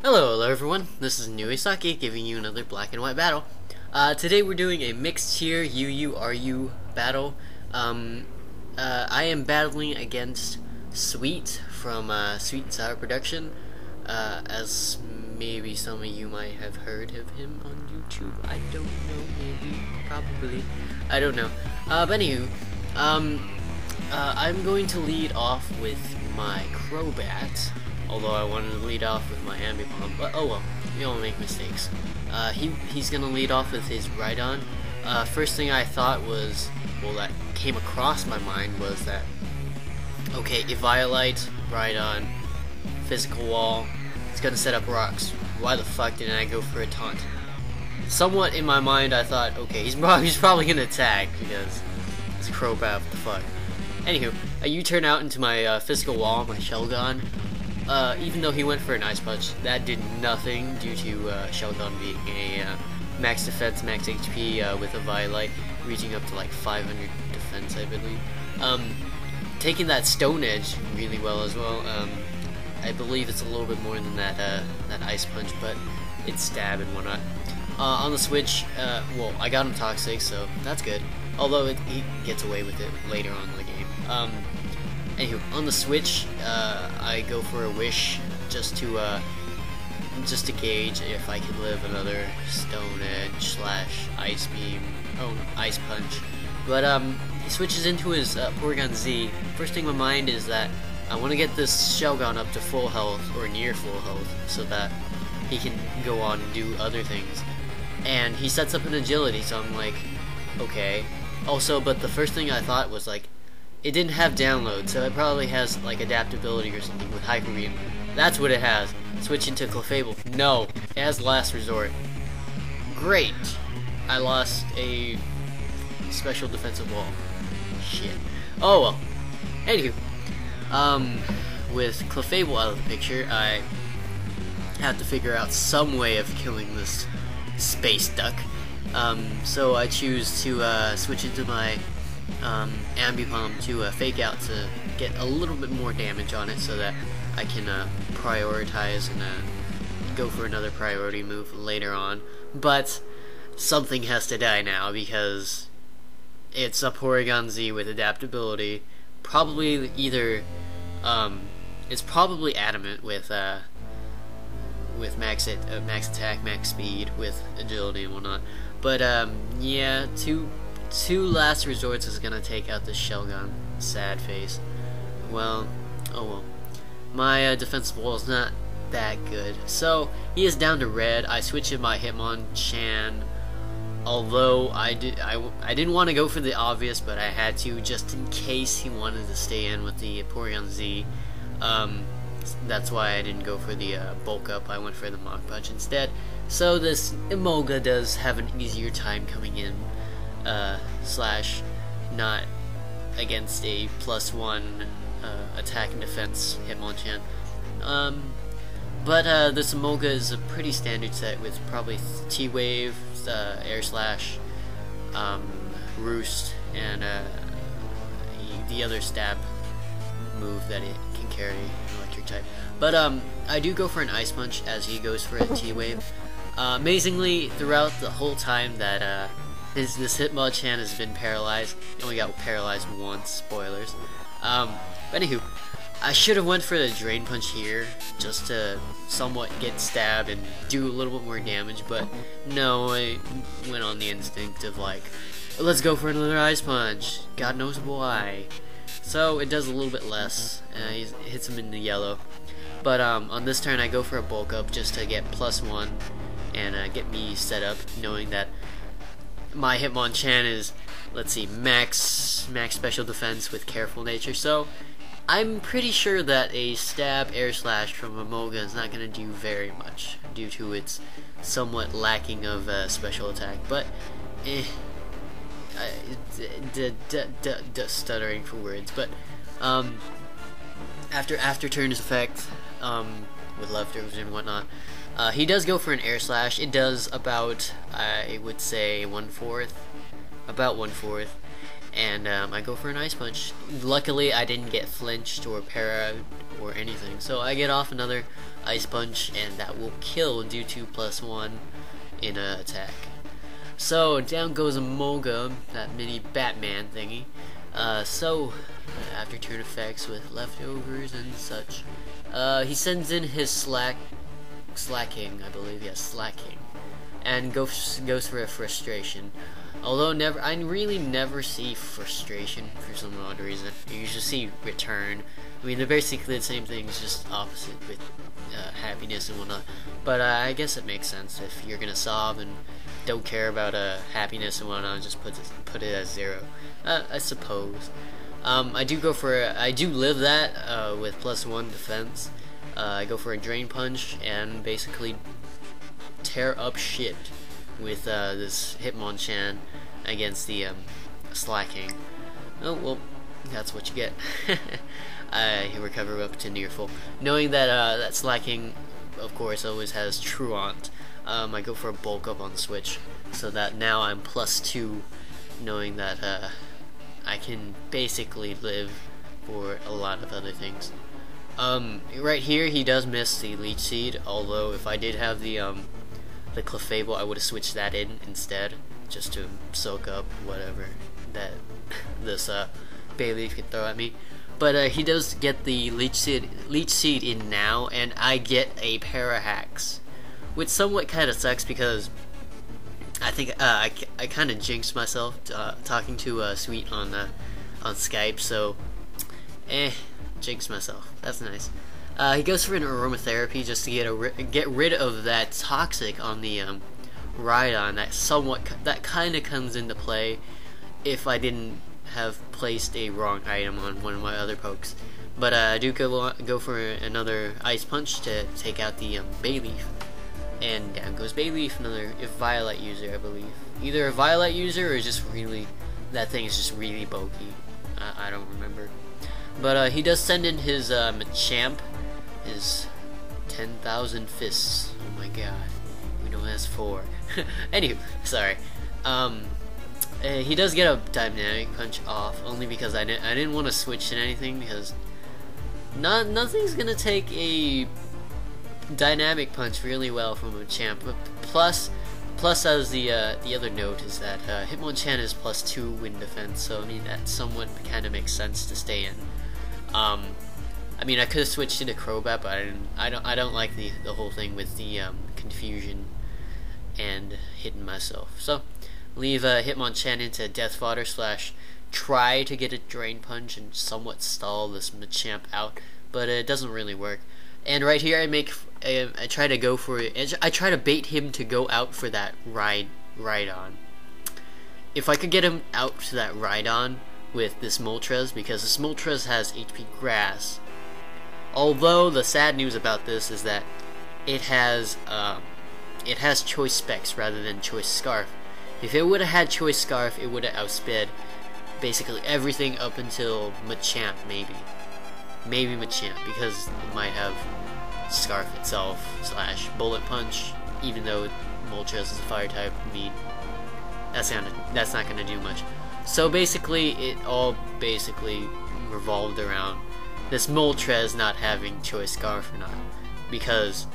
Hello everyone, this is SweennSourPkmnbattle giving you another black and white battle. Today we're doing a mixed tier UU battle. I am battling against Sweet from Sweet and Sour Production. As maybe some of you might have heard of him on YouTube. I don't know, maybe, probably. I don't know. But anywho, I'm going to lead off with my Crobat. Although I wanted to lead off with my Ambipom, but oh well, we all make mistakes. He's gonna lead off with his Rhydon. First thing I thought was, well, that came across my mind was that, okay, Eviolite, Rhydon, Physical Wall, it's gonna set up rocks. Why the fuck didn't I go for a taunt? Somewhat in my mind, I thought, okay, he's probably gonna attack because it's a Crobat. What the fuck? Anywho, I U-turn out into my Physical Wall, my Shelgon. Even though he went for an Ice Punch, that did nothing due to Shelgon being a max defense, max HP with a Violite, reaching up to like 500 defense, I believe. Taking that Stone Edge really well as well. I believe it's a little bit more than that that Ice Punch, but it's stab and whatnot. On the Switch, well, I got him Toxic, so that's good. Although he gets away with it later on in the game. Anywho, on the Switch, I go for a Wish just to gauge if I can live another Stone Edge slash Ice Beam, Ice Punch. But he switches into his Porygon Z. First thing in my mind is that I want to get this Shelgon up to full health or near full health so that he can go on and do other things. And he sets up an Agility, so I'm like, okay. Also, but the first thing I thought was like, it didn't have download, so it probably has like adaptability or something with Hyper Beam. That's what it has. Switch into Clefable. No, it has Last Resort. Great. I lost a special defensive wall. Shit. Oh well. Anywho, with Clefable out of the picture, I have to figure out some way of killing this space duck. So I choose to switch into my Ambipom to fake out to get a little bit more damage on it so that I can prioritize and go for another priority move later on. But something has to die now because it's a Porygon Z with adaptability. Probably either it's probably Adamant with max attack, max speed, with agility and whatnot. But yeah, two Last Resorts is gonna take out this Shelgon. Sad face. Well, oh well. My defensive wall is not that good. So he is down to red. I switch in my Hitmonchan. Although I didn't want to go for the obvious, but I had to just in case he wanted to stay in with the Porygon Z. That's why I didn't go for the bulk up. I went for the Mach Punch instead. So this Emolga does have an easier time coming in. Slash not against a +1 attack and defense Hitmonchan. But this Emolga is a pretty standard set with probably T-Wave, Air Slash, Roost, and the other stab move that it can carry, electric type. But I do go for an Ice Punch as he goes for a T-Wave. Amazingly, throughout the whole time that this Hitmonchan has been paralyzed. He only got paralyzed once, spoilers. But anywho, I should have went for the Drain Punch here, just to somewhat get stabbed and do a little bit more damage, but no, I went on the instinct of like, let's go for another Ice Punch, God knows why. So it does a little bit less, he hits him in the yellow. But on this turn I go for a bulk up just to get +1 and get me set up, knowing that my Hitmonchan is, let's see, max special defense with Careful Nature, so I'm pretty sure that a stab Air Slash from Emolga is not going to do very much due to its somewhat lacking of special attack. But stuttering for words. But after turn's effect, with leftovers and whatnot, he does go for an Air Slash. It does about, I would say, about 1/4, and I go for an Ice Punch. Luckily, I didn't get flinched or parried or anything, so I get off another Ice Punch, and that will kill due to +1 in an attack. So down goes a Moga, that mini Batman thingy. After turn effects with leftovers and such, he sends in his slacking, I believe, yes, slacking, and goes for a frustration. Although I really never see frustration for some odd reason. You usually see return. I mean, they're basically the same thing, it's just opposite with happiness and whatnot. But I guess it makes sense if you're gonna sob and don't care about happiness and whatnot. Just put it as 0. I suppose. I do live that with +1 defense. I go for a Drain Punch and basically tear up shit with this Hitmonchan against the slacking. Oh well, that's what you get. I recover up to near full, knowing that that slacking, of course, always has Truant. I go for a bulk up on the switch, so that now I'm +2, knowing that I can basically live for a lot of other things. Right here, he does miss the Leech Seed, although if I did have the Clefable, I would have switched that in instead, just to soak up whatever that this Bayleaf could throw at me. But he does get the Leech Seed in now, and I get a Parahax, which somewhat kind of sucks because I think I kind of jinxed myself talking to Sweet on Skype, so jinxed myself. That's nice. He goes for an aromatherapy just to get rid of that toxic on the Rhydon. That kind of comes into play if I didn't have placed a wrong item on one of my other pokes. But I do go for another Ice Punch to take out the Bayleaf, and down goes Bayleaf, another Violet user, I believe. Either a Violet user or just really, that thing is just really bulky. I don't remember. But he does send in his Machamp, his 10,000 fists. Oh my god, we know that's 4. Anywho, sorry. He does get a Dynamic Punch off, only because I didn't want to switch to anything, because nothing's gonna take a Dynamic Punch really well from a Machamp. But plus as the other note is that Hitmonchan is +2 wind defense, so I mean that somewhat kind of makes sense to stay in. I mean, I could have switched into Crobat, but I don't like the whole thing with the confusion and hitting myself. So leave Hitmonchan into Death Fodder / try to get a Drain Punch and somewhat stall this Machamp out, but it doesn't really work. And right here, I try to go for it. I try to bait him to go out for that Rhydon. If I could get him out to that Rhydon with this Moltres, because this Moltres has HP Grass. Although the sad news about this is that it has Choice Specs rather than Choice Scarf. If it would have had Choice Scarf, it would have outsped basically everything up until Machamp, maybe Machamp, because it might have Scarf itself / Bullet Punch, even though Moltres is a Fire type. I mean, that's not gonna do much. So basically, it all revolved around this Moltres not having Choice Scarf or not, because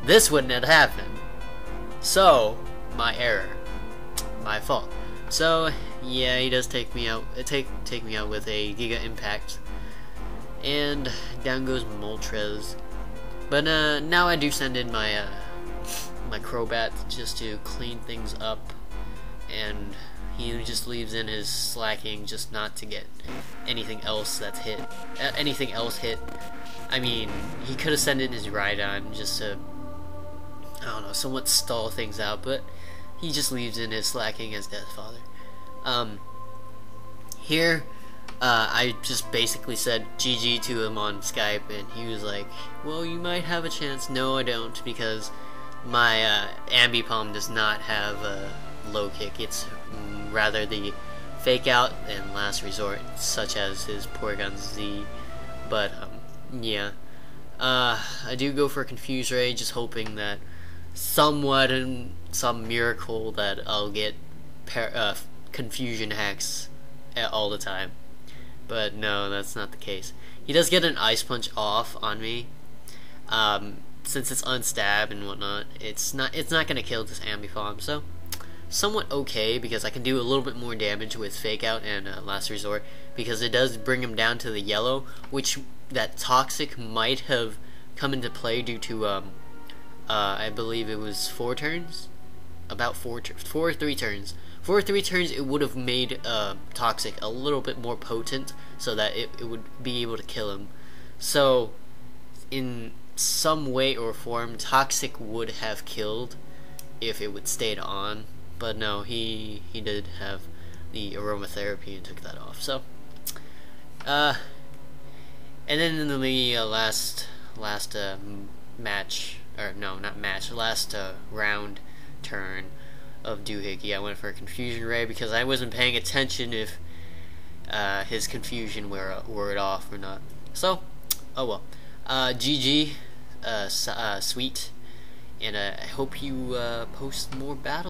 this wouldn't have happened. So, my error, my fault. So yeah, he does take me out. Take me out with a Giga Impact, and down goes Moltres. But now I do send in my my Crobat just to clean things up, and he just leaves in his slacking just not to get anything else that's hit. I mean, he could have sent in his Rhydon just to, I don't know, somewhat stall things out, but he just leaves in his slacking as Death Father. Here, I just basically said GG to him on Skype, and he was like, well, you might have a chance. No, I don't, because my Ambipom does not have a low kick. It's rather the Fake Out and Last Resort, such as his Porygon Z. But yeah, I do go for Confuse Ray, just hoping that somewhat in some miracle that I'll get Confusion Hacks all the time. But no, that's not the case. He does get an Ice Punch off on me. since it's unstab and whatnot, it's not gonna kill this ambipom. So somewhat okay, because I can do a little bit more damage with fake out and last resort, because it does bring him down to the yellow, which that toxic might have come into play due to I believe it was 4 turns, about 4 or 3 turns. 4 or 3 turns, it would have made toxic a little bit more potent, so that it would be able to kill him. So in some way or form, toxic would have killed if it would stayed on. But no, he did have the aromatherapy and took that off. So, and then in the last match, or no, not match, last round turn of Doohickey, I went for a confusion ray because I wasn't paying attention if his confusion wore it off or not. So, oh well. GG, sweet, and I hope you post more battles.